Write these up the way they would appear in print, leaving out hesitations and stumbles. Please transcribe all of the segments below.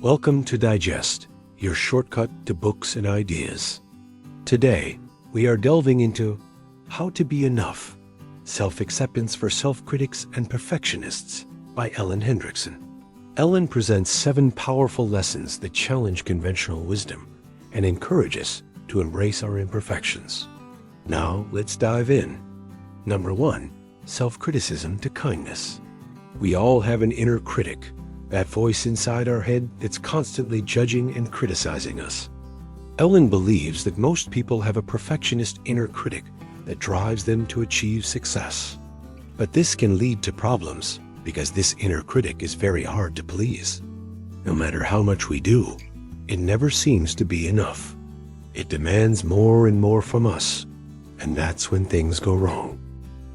Welcome to Digest, your shortcut to books and ideas. Today, we are delving into How to Be Enough, Self-Acceptance for Self-Critics and Perfectionists by Ellen Hendriksen. Ellen presents 7 powerful lessons that challenge conventional wisdom and encourage us to embrace our imperfections. Now, let's dive in. Number 1, self-criticism to kindness. We all have an inner critic, that voice inside our head that's constantly judging and criticizing us. Ellen believes that most people have a perfectionist inner critic that drives them to achieve success. But this can lead to problems because this inner critic is very hard to please. No matter how much we do, it never seems to be enough. It demands more and more from us, and that's when things go wrong.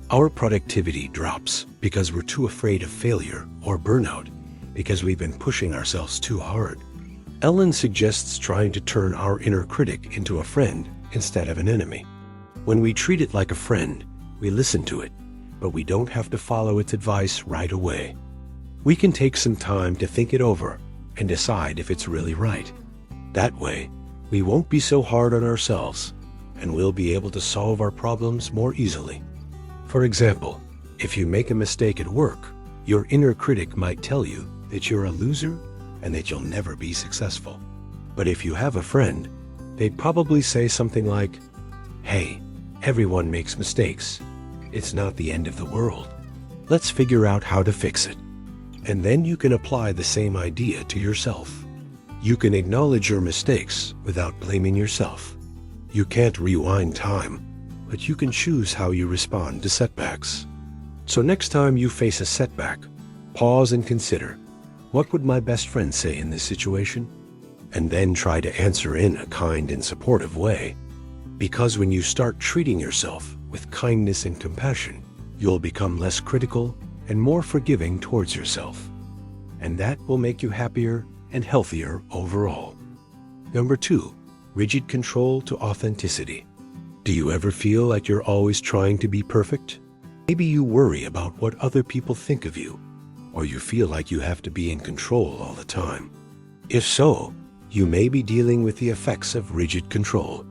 Our productivity drops because we're too afraid of failure or burnout, because we've been pushing ourselves too hard. Ellen suggests trying to turn our inner critic into a friend instead of an enemy. When we treat it like a friend, we listen to it, but we don't have to follow its advice right away. We can take some time to think it over and decide if it's really right. That way, we won't be so hard on ourselves, and we'll be able to solve our problems more easily. For example, if you make a mistake at work, your inner critic might tell you that you're a loser and that you'll never be successful. But if you have a friend, they'd probably say something like, "Hey, everyone makes mistakes. It's not the end of the world. Let's figure out how to fix it." And then you can apply the same idea to yourself. You can acknowledge your mistakes without blaming yourself. You can't rewind time, but you can choose how you respond to setbacks. So next time you face a setback, pause and consider, what would my best friend say in this situation? And then try to answer in a kind and supportive way. Because when you start treating yourself with kindness and compassion, you'll become less critical and more forgiving towards yourself. And that will make you happier and healthier overall. Number 2, rigid control to authenticity. Do you ever feel like you're always trying to be perfect? Maybe you worry about what other people think of you, or you feel like you have to be in control all the time. If so, you may be dealing with the effects of rigid control.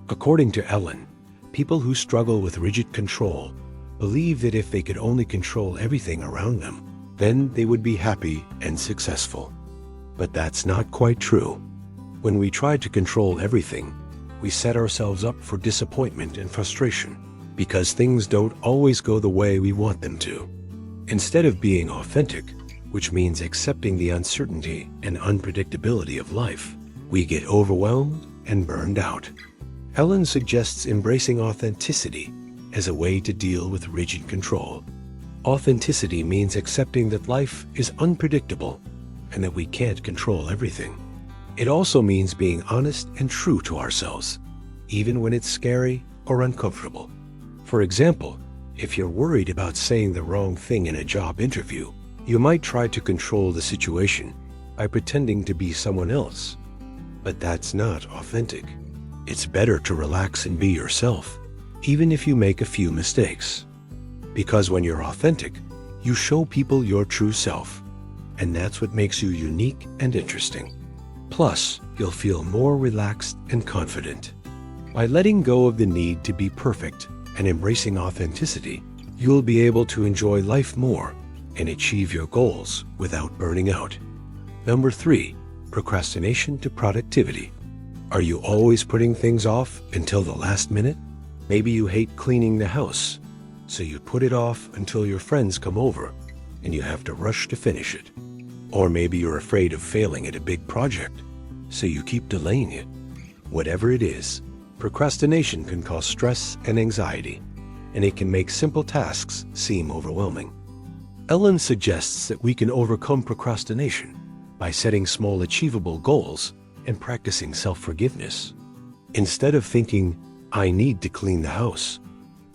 According to Ellen, people who struggle with rigid control believe that if they could only control everything around them, then they would be happy and successful. But that's not quite true. When we try to control everything, we set ourselves up for disappointment and frustration because things don't always go the way we want them to. Instead of being authentic, which means accepting the uncertainty and unpredictability of life, we get overwhelmed and burned out. Ellen suggests embracing authenticity as a way to deal with rigid control. Authenticity means accepting that life is unpredictable and that we can't control everything. It also means being honest and true to ourselves, even when it's scary or uncomfortable. For example, if you're worried about saying the wrong thing in a job interview, you might try to control the situation by pretending to be someone else. But that's not authentic. It's better to relax and be yourself, even if you make a few mistakes. Because when you're authentic, you show people your true self, and that's what makes you unique and interesting. Plus, you'll feel more relaxed and confident. By letting go of the need to be perfect and embracing authenticity, you'll be able to enjoy life more and achieve your goals without burning out. Number 3, procrastination to productivity. Are you always putting things off until the last minute? Maybe you hate cleaning the house, so you put it off until your friends come over and you have to rush to finish it. Or maybe you're afraid of failing at a big project, so you keep delaying it. Whatever it is, procrastination can cause stress and anxiety, and it can make simple tasks seem overwhelming. Ellen suggests that we can overcome procrastination by setting small achievable goals and practicing self-forgiveness. Instead of thinking, "I need to clean the house,"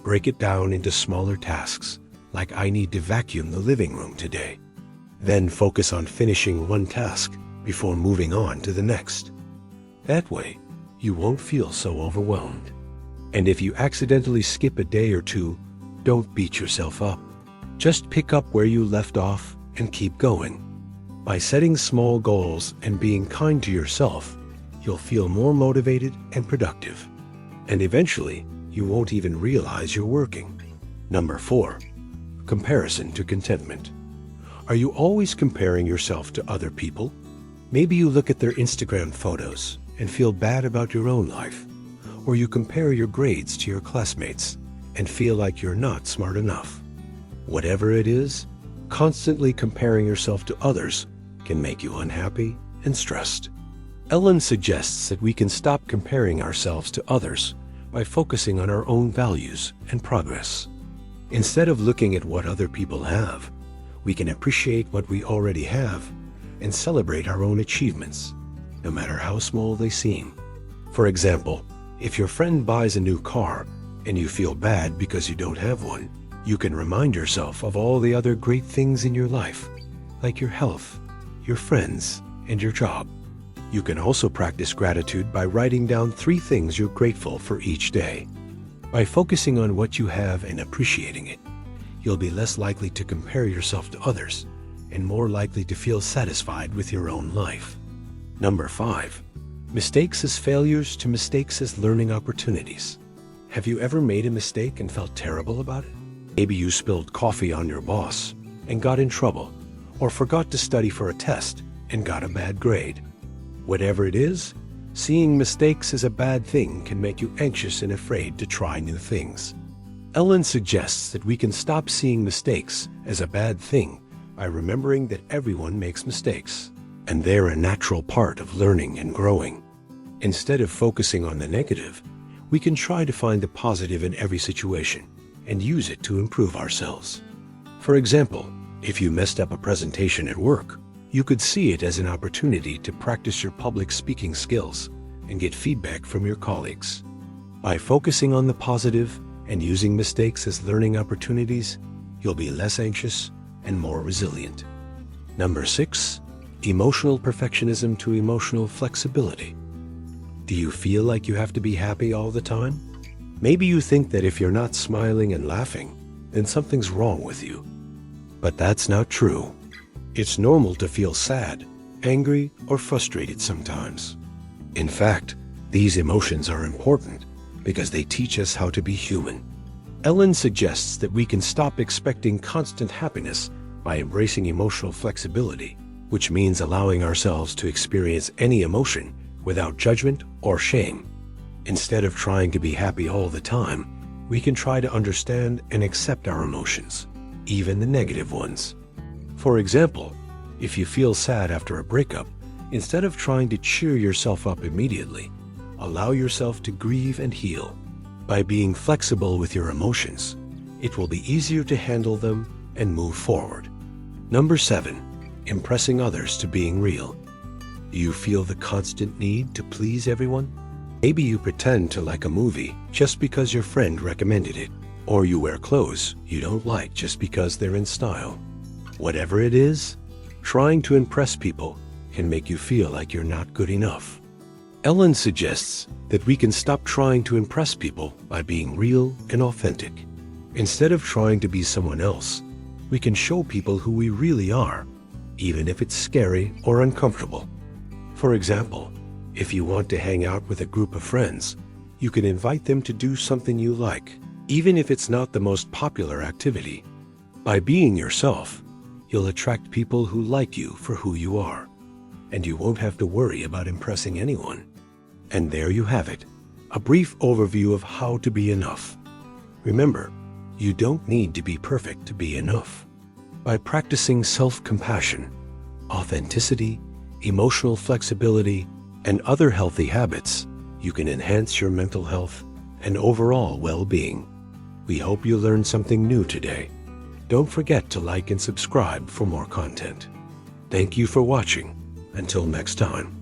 break it down into smaller tasks, like "I need to vacuum the living room today." Then focus on finishing one task before moving on to the next. That way, you won't feel so overwhelmed. And if you accidentally skip a day or two, don't beat yourself up. Just pick up where you left off and keep going. By setting small goals and being kind to yourself, you'll feel more motivated and productive. And eventually, you won't even realize you're working. Number 4. Comparison to contentment. Are you always comparing yourself to other people? Maybe you look at their Instagram photos and feel bad about your own life, or you compare your grades to your classmates and feel like you're not smart enough. Whatever it is, constantly comparing yourself to others can make you unhappy and stressed. Ellen suggests that we can stop comparing ourselves to others by focusing on our own values and progress. Instead of looking at what other people have, we can appreciate what we already have and celebrate our own achievements, no matter how small they seem. For example, if your friend buys a new car and you feel bad because you don't have one, you can remind yourself of all the other great things in your life, like your health, your friends, and your job. You can also practice gratitude by writing down 3 things you're grateful for each day. By focusing on what you have and appreciating it, you'll be less likely to compare yourself to others and more likely to feel satisfied with your own life. Number 5. Mistakes as failures to mistakes as learning opportunities. Have you ever made a mistake and felt terrible about it? Maybe you spilled coffee on your boss and got in trouble, or forgot to study for a test and got a bad grade. Whatever it is, seeing mistakes as a bad thing can make you anxious and afraid to try new things. Ellen suggests that we can stop seeing mistakes as a bad thing by remembering that everyone makes mistakes, and they're a natural part of learning and growing. Instead of focusing on the negative, we can try to find the positive in every situation and use it to improve ourselves. For example, if you messed up a presentation at work, you could see it as an opportunity to practice your public speaking skills and get feedback from your colleagues. By focusing on the positive and using mistakes as learning opportunities, you'll be less anxious and more resilient. Number 6. Emotional perfectionism to emotional flexibility. Do you feel like you have to be happy all the time? Maybe you think that if you're not smiling and laughing, then something's wrong with you. But that's not true. It's normal to feel sad, angry, or frustrated sometimes. In fact, these emotions are important because they teach us how to be human. Ellen suggests that we can stop expecting constant happiness by embracing emotional flexibility, which means allowing ourselves to experience any emotion without judgment or shame. Instead of trying to be happy all the time, we can try to understand and accept our emotions, even the negative ones. For example, if you feel sad after a breakup, instead of trying to cheer yourself up immediately, allow yourself to grieve and heal. By being flexible with your emotions, it will be easier to handle them and move forward. Number 7. Impressing others to being real. Do you feel the constant need to please everyone? Maybe you pretend to like a movie just because your friend recommended it, or you wear clothes you don't like just because they're in style. Whatever it is, trying to impress people can make you feel like you're not good enough. Ellen suggests that we can stop trying to impress people by being real and authentic. Instead of trying to be someone else, we can show people who we really are, even if it's scary or uncomfortable. For example, if you want to hang out with a group of friends, you can invite them to do something you like, even if it's not the most popular activity. By being yourself, you'll attract people who like you for who you are, and you won't have to worry about impressing anyone. And there you have it, a brief overview of how to be enough. Remember, you don't need to be perfect to be enough. By practicing self-compassion, authenticity, emotional flexibility, and other healthy habits, you can enhance your mental health and overall well-being. We hope you learned something new today. Don't forget to like and subscribe for more content. Thank you for watching. Until next time.